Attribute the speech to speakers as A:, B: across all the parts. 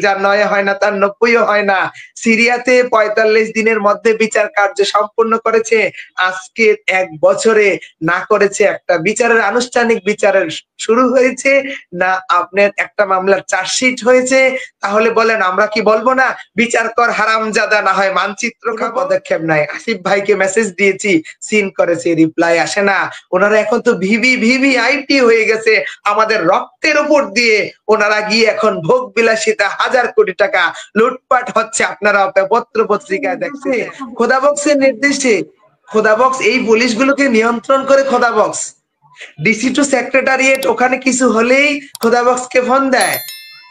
A: যার ৯ হয় না তার ৯০ও হয় না। সিরিয়াতে ৪৫ দিনের মধ্যে বিচার কার্য সম্পন্ন করেছে। আজকে ১ বছরে না করেছে একটা বিচারের আনুষ্ঠানিক বিচারের শুরু হয়েছে, না আপনার একটা মামলার চার্জশিট হয়েছে। তাহলে বলেন আমরা কি বলবো না বিচার কর হারামজাদা, না হয় মানচিত্র খাবো? পদক্ষেপ নাই। আসিফ ভাইকে মেসেজ দিয়েছি, সিন করেছে, রিপ্লাই আসে না। ওনারা এখন তো ভিভিআইপি হয়ে গেছে। আমাদের রক্তের উপর দিয়ে ওনারা গিয়ে এখন ভোগ বিলাসিতা, হাজার কোটি টাকা লুটপাট হচ্ছে। আপনারা পত্র পত্রিকায় দেখছে খোদাবক্সের নির্দেশে। খোদাবক্স এই পুলিশগুলোকে নিয়ন্ত্রণ করে খোদাবক্স। ডিসি টু সেক্রেটারিয়েট, ওখানে কিছু হলেই খোদাবক্সকে ফোন দেয়।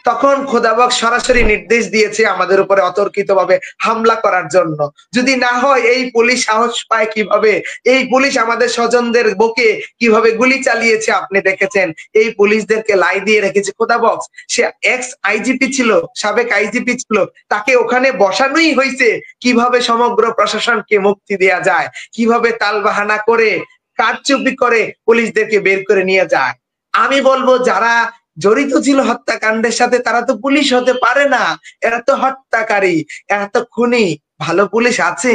A: তখন খোদাবক্স সরাসরি নির্দেশ দিয়েছে আমাদের উপরে অতর্কিতভাবে হামলা করার জন্য। যদি না হয় এই পুলিশ সাহস পায় কিভাবে? এই পুলিশ আমাদের স্বজনদের বুকে কিভাবে গুলি চালিয়েছে আপনি দেখেছেন। এই পুলিশদেরকে লাই দিয়ে রেখেছে খোদাবক্স। সে এক্স আইজিপি ছিল, সাবেক আইজিপি ছিল, তাকে ওখানে বসানোই হয়েছে কিভাবে সমগ্র প্রশাসনকে মুক্তি দেয়া যায়, কিভাবে তালবাহানা করে কারচুপি করে পুলিশদেরকে বের করে নিয়ে যায়। আমি বলবো যারা জড়িত ছিল হত্যাকাণ্ডের সাথে তারা তো পুলিশ হতে পারে না। এরা তো হত্যাকারী, এরা তো খুনি। ভালো পুলিশ আছে?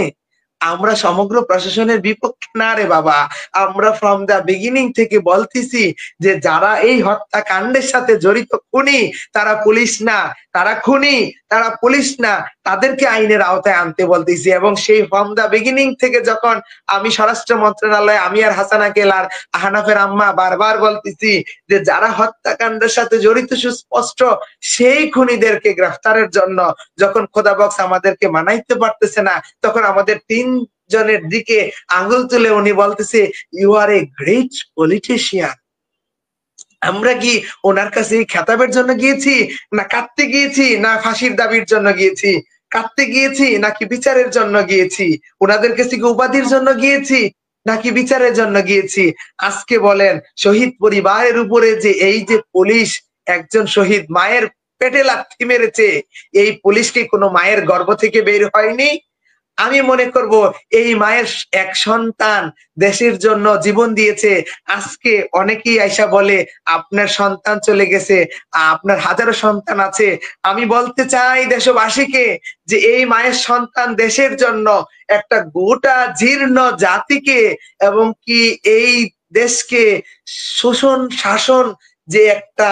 A: আমরা সমগ্র প্রশাসনের বিপক্ষে না রে বাবা। আমরা ফ্রম দা বিগিনিং থেকে বলতেছি যে যারা এই হত্যাকাণ্ডের সাথে জড়িত খুনি, তারা পুলিশ না, তারা খুনি, তারা পুলিশ না, তাদেরকে আইনের আওতায় আনতে বলতেছি। এবং সেই ফ্রম দা বিগিনিং থেকে যখন আমি স্বরাষ্ট্র মন্ত্রণালয়, আমি আর হাসানা কেল আর আহনাফের আম্মা বারবার বলতেছি যে যারা হত্যাকাণ্ডের সাথে জড়িত সুস্পষ্ট সেই খুনিদেরকে গ্রেফতারের জন্য যখন খোদাবক্স আমাদেরকে মানাইতে পারতেছে না, তখন আমাদের ৩ জনের দিকে আঙ্গুল তুলে উনি বলতেছে you are a great politician. আমরা কি ওনার কাছে খেতাবের জন্য গিয়েছি, না কাঁদতে গিয়েছি, না ফাঁসির দাবির জন্য গিয়েছি? কাঁদতে গিয়েছি নাকি বিচারের জন্য গিয়েছি? ওনাদের কাছে কি উপাধির জন্য গিয়েছি নাকি বিচারের জন্য গিয়েছি? আজকে বলেন শহীদ পরিবারের উপরে যে এই যে পুলিশ একজন শহীদ মায়ের পেটে লাথি মেরেছে, এই পুলিশকে কোনো মায়ের গর্ভ থেকে বের হয়নি? আমি মনে করব এই মায়ের এক সন্তান দেশের জন্য জীবন দিয়েছে। আজকে অনেকেই আইসা বলে আপনার সন্তান চলে গেছে, আপনার হাজারো সন্তান আছে। আমি বলতে চাই দেশবাসীকে যে এই মায়ের সন্তান দেশের জন্য একটা গোটা জীর্ণ জাতিকে এবং কি এই দেশকে শোষণ শাসন যে একটা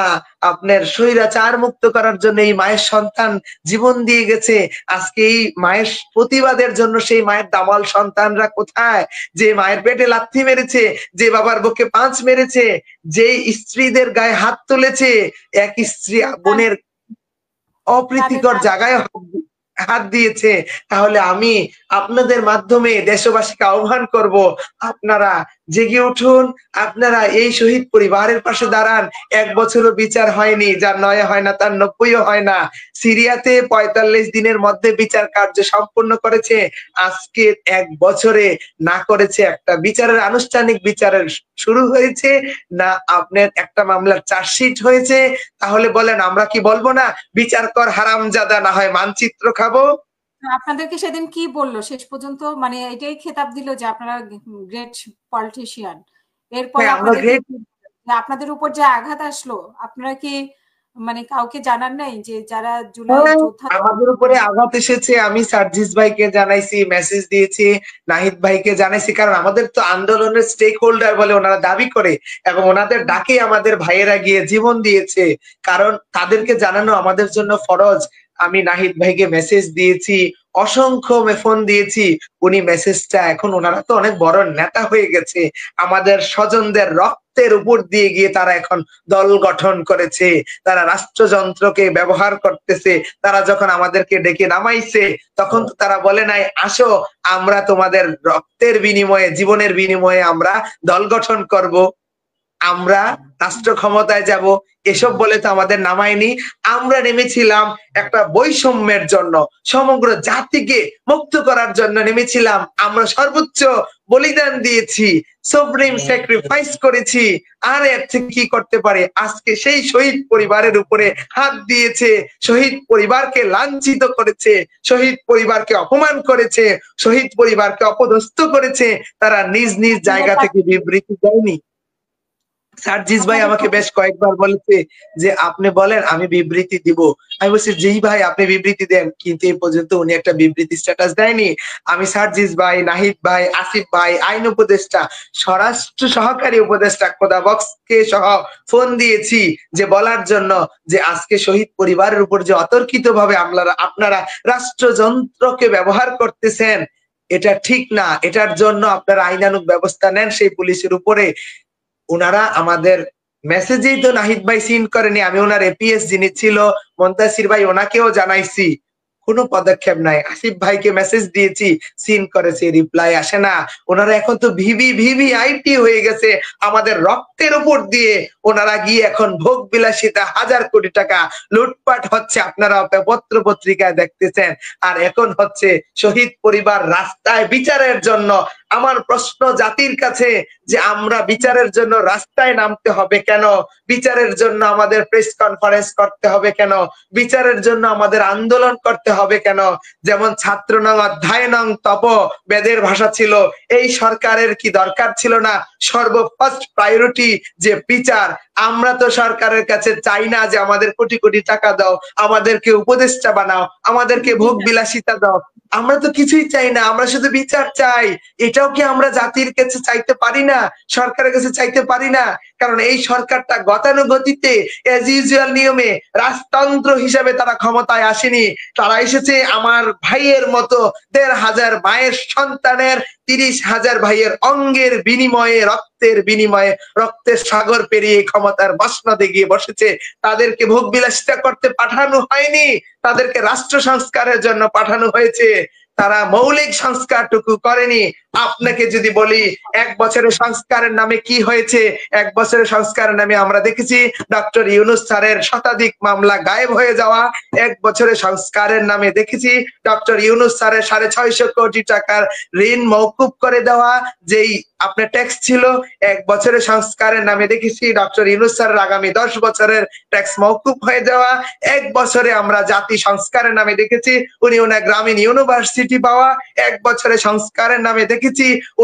A: আপনার স্বৈরাচার মুক্ত করার জন্য এই মায়ের সন্তান জীবন দিয়ে গেছে। আজকে এই মায়ের প্রতিবাদের জন্য সেই মায়ের দামাল সন্তানরা কোথায়? যে মায়ের পেটে লাথি মেরেছে, যে বাবার বুকে পাঁচ মেরেছে, যে স্ত্রীদের গায়ে হাত তুলেছে, এক স্ত্রী বোনের অপ্রীতিকর জায়গায় হাত দিয়েছে। তাহলে আমি আপনাদের মাধ্যমে দেশবাসীকে আহ্বান করব, আপনারা জেগে উঠুন, আপনারা এই শহীদ পরিবারের পাশে দাঁড়ান। ১ বছরও বিচার হয়নি, যার ৯ হয় না তার ৯০ও হয় না। সিরিয়াতে ৪৫ দিনের মধ্যে বিচার কার্য সম্পন্ন করেছে। আজকে ১ বছরে না করেছে একটা বিচারের আনুষ্ঠানিক বিচারের শুরু হয়েছে, না আপনার একটা মামলার চার্জশিট হয়েছে। তাহলে বলেন আমরা কি বলবো না বিচার কর হারামজাদা, না হয় মানচিত্র খাবো?
B: আপনাদেরকে সেদিন কি বললো শেষ পর্যন্ত? মানে এটাই খেতাব দিল যে আপনারা গ্রেট পলিটিশিয়ান। এরপর আপনাদের উপর যে আঘাত আসলো, আপনারা কি মানে কাউকে জানান নাই যে যারা জুলাই যোদ্ধা?
A: আমাদের উপরে আঘাত এসেছে, আমি সার্জিস ভাইকে জানাইছি, মেসেজ দিয়েছি, নাহিদ ভাইকে জানাইছি। কারণ আমাদের তো আন্দোলনের স্টেক হোল্ডার বলে ওনারা দাবি করে, এবং ওনাদের ডাকে আমাদের ভাইয়েরা গিয়ে জীবন দিয়েছে। কারণ তাদেরকে জানানো আমাদের জন্য ফরজ। আমি নাহিদ ভাইকে মেসেজ দিয়েছি, অসংখ্য ফোন দিয়েছি। উনি মেসেজটা, এখন ওনারা তো অনেক বড় নেতা হয়ে গেছে, আমাদের স্বজনদের রক্তের উপর দিয়ে গিয়ে তারা এখন দল গঠন করেছে, তারা রাষ্ট্রযন্ত্রকে ব্যবহার করতেছে। তারা যখন আমাদেরকে ডেকে নামাইছে তখন তো তারা বলে নাই আসো আমরা তোমাদের রক্তের বিনিময়ে, জীবনের বিনিময়ে আমরা দল গঠন করব, আমরা রাষ্ট্র ক্ষমতায় যাব, এসব বলে তো আমাদের নামায়নি। আমরা নেমেছিলাম একটা বৈষম্যের জন্য, সমগ্র জাতিকে মুক্ত করার জন্য নেমেছিলাম। আমরা সর্বোচ্চ বলিদান দিয়েছি, সুপ্রিম স্যাক্রিফাইস করেছি। আর এর থেকে কি করতে পারে? আজকে সেই শহীদ পরিবারের উপরে হাত দিয়েছে, শহীদ পরিবারকে লাঞ্ছিত করেছে, শহীদ পরিবারকে অপমান করেছে, শহীদ পরিবারকে অপদস্থ করেছে। তারা নিজ নিজ জায়গা থেকে বিবৃতি দেয়নি। সার্জিস ভাই আমাকে বেশ কয়েকবার বলেছে যে আপনি বলেন আমি বিবৃতি দিব। আমি বলছি জি ভাই আপনি বিবৃতি দেন, কিন্তু এই পর্যন্ত উনি একটা বিবৃতি স্ট্যাটাস দেয়নি। আমি সার্জিস ভাই, নাহিদ ভাই, আসিফ ভাই, আইন উপদেষ্টা, স্বরাষ্ট্র সহকারী উপদেষ্টা খোদাবক্সকে সহ ফোন দিয়েছি যে বলার জন্য যে আজকে শহীদ পরিবারের উপর যে অতর্কিত ভাবে আপনারা রাষ্ট্রযন্ত্রকে ব্যবহার করতেছেন এটা ঠিক না, এটার জন্য আপনারা আইনানুগ ব্যবস্থা নেন সেই পুলিশের উপরে। উনারা আমাদের মেসেজেই তো নাহিদ ভাই সিন করেনি, আমি ওনার এপিএস যিনি ছিল মন্তাসির ভাই ওনাকেও জানাইছি, কোনো পদক্ষেপ নাই। আসিফ ভাইকে মেসেজ দিয়েছি, সিন করেছে, রিপ্লাই আসে না। ওনারা এখন তো ভিভিআইপি হয়ে গেছে, আমাদের রক্তের উপর দিয়ে ওনারা গিয়ে এখন ভোগ বিলাসিতা, হাজার কোটি টাকা লুটপাট হচ্ছে, আপনারা পত্র পত্রিকায় দেখতেছেন। আর এখন হচ্ছে শহীদ পরিবার রাস্তায় বিচারের জন্য। আমার প্রশ্ন জাতির কাছে যে আমরা বিচারের জন্য রাস্তায় নামতে হবে কেন? বিচারের জন্য আমাদের প্রেস কনফারেন্স করতে হবে কেন? বিচারের জন্য আমাদের আন্দোলন করতে হবে কেন? যেমন ছাত্র নং অধ্যায় নং তপ বেদের ভাষা ছিল, এই সরকারের কি দরকার ছিল না সর্বফার্স্ট প্রায়োরিটি যে বিচার? আমরা তো সরকারের কাছে চাই না যে আমাদের কোটি কোটি টাকা দাও, আমাদেরকে উপদেষ্টা বানাও, আমাদেরকে ভোগ বিলাসিতা দাও, আমরা তো কিছুই চাই না, আমরা শুধু বিচার চাই। এটাও কি আমরা জাতির কাছে চাইতে পারি না, সরকারের কাছে চাইতে পারি না? কারণ এই সরকারটা গতানুগতিতে এজ ইউজুয়াল নিয়মে রাজতন্ত্র হিসেবে তারা ক্ষমতায় আসেনি। তারা এসেছে আমার ভাইয়ের মতো ১৫০০ মায়ের সন্তানের ৩০,০০০ ভাইয়ের অঙ্গের বিনিময়ে, রক্তের বিনিময়ে, রক্তের সাগর পেরিয়ে ক্ষমতার মসনদে গিয়ে বসেছে। তাদেরকে ভোগ বিলাসিতা করতে পাঠানো হয়নি, তাদেরকে রাষ্ট্র সংস্কারের জন্য পাঠানো হয়েছে। তারা মৌলিক সংস্কারটুকু করেনি। আপনাকে যদি বলি ১ বছরের সংস্কারের নামে কি হয়েছে, ১ বছরের সংস্কারের নামে আমরা দেখেছি ডক্টর ইউনূস স্যারের শতাধিক মামলা গায়েব হয়ে যাওয়া। ১ বছরের সংস্কারের নামে দেখেছি ডক্টর ইউনূস স্যারের ৬৫০ কোটি টাকার ঋণ মওকুফ করে দেওয়া, যেই আপনার ট্যাক্স ছিল। ১ বছরের সংস্কারের নামে দেখেছি ডক্টর ইউনূস স্যারের আগামী ১০ বছরের ট্যাক্স মওকুফ হয়ে যাওয়া। ১ বছরে আমরা জাতি সংস্কারের নামে দেখেছি উনি ওনার গ্রামীণ ইউনিভার্সিটি পাওয়া। ১ বছরের সংস্কারের নামে দেখেছি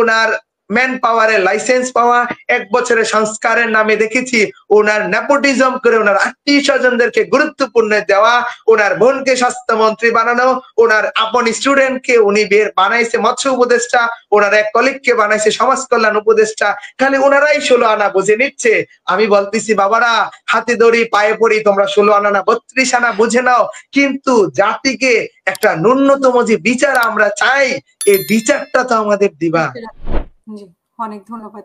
A: ওনার ম্যান পাওয়ারের লাইসেন্স পাওয়া। ১ বছরের সংস্কারের নামে দেখেছি ওনার নেপোটিজম করে ওনার আত্মীয় স্বজনদেরকে গুরুত্বপূর্ণ দেওয়া, ওনার বোনকে স্বাস্থ্যমন্ত্রী বানানো, ওনার আপন স্টুডেন্টকে উনি বানাইছে মৎস্য উপদেষ্টা, ওনার এক কলিগকে বানাইছে সমাজ কল্যাণ উপদেষ্টা। খালি ওনারাই ১৬ আনা বুঝে নিচ্ছে। আমি বলতেছি বাবারা, হাতে দড়ি পায়ে পড়ি, তোমরা ১৬ আনা না ৩২ আনা বুঝে নাও, কিন্তু জাতিকে একটা ন্যূনতম যে বিচার আমরা চাই, এই বিচারটা তো আমাদের দিবা।
B: জি, অনেক ধন্যবাদ।